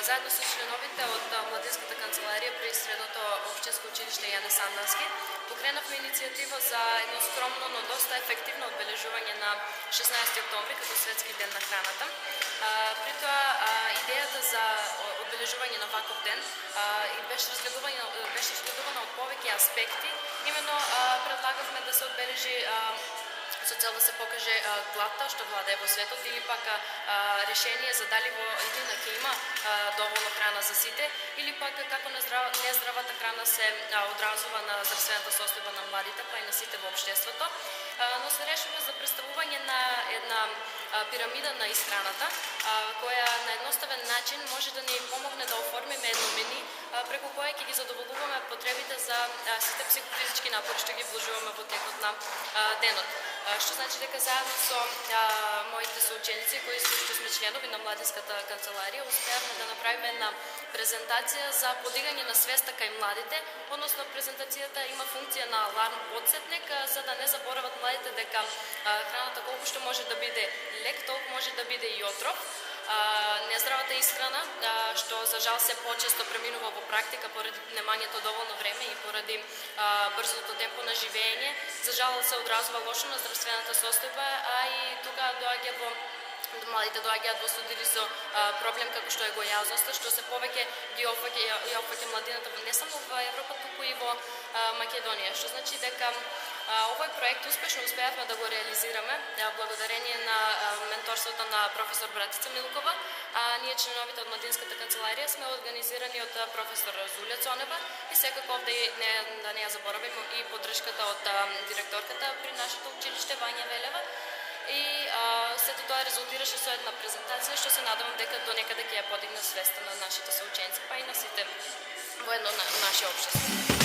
Заедно с членовите от Младинската канцелария при Средното общинско училище Јане Сандански покренавме иницијатива за едно скромно, но доста ефективно одбележување на 16 октомври като Светски ден на храната. При тоа идејата за одбележување на ваков ден беше разгледувана од повеќе аспекти. Именно предлагавме да се одбележи со цел да се покаже гладта што владее во светот или пак решение за дали во иднина ќе има доволно храна за сите или пак како нездравата храна се одразува на здравствената состојба на младите па и на сите во општеството. Но се решува за представување на една пирамида на исхраната која на едноставен начин може да ни помогне да оформиме едно мени преку кое ќе ги задоволуваме потребите за сите психофизички напори што ги вложуваме во текот на денот. Што значи дека заедно со моите соученици кои што сме членови на Младинската канцеларија успеавме да направиме една презентација за подигање на свеста кај младите, односно презентацијата има функција на аларм подсетник за да не заборават младите дека храната колку што може да биде лек, толку може да биде и отров. Нездравата исхрана, што за жал се почесто преминува во практика поради немањето доволно време и поради брзото темпо на живење, за жал се одразува лошо на здравствената состојба, а и тука младите доаѓаат во судири со проблем како што е гојазноста, што се повеќе ги опфаќа младината не само во Европа, туку и во Македонија. Што значи дека овој проект успешно успеавме да го реализираме благодарение на менторството на професор Братица Милкова, а ние членовите од Младинската канцеларија сме организирани од професор Зулја Цонева и секако овде да не ја заборавим и поддршката од директорката при нашето училиште Вања Велева. И сето тоа резултираше со една презентација што се надевам дека до некаде ќе ја подигне свеста на нашите соученици, па и на сите во едно наше општество.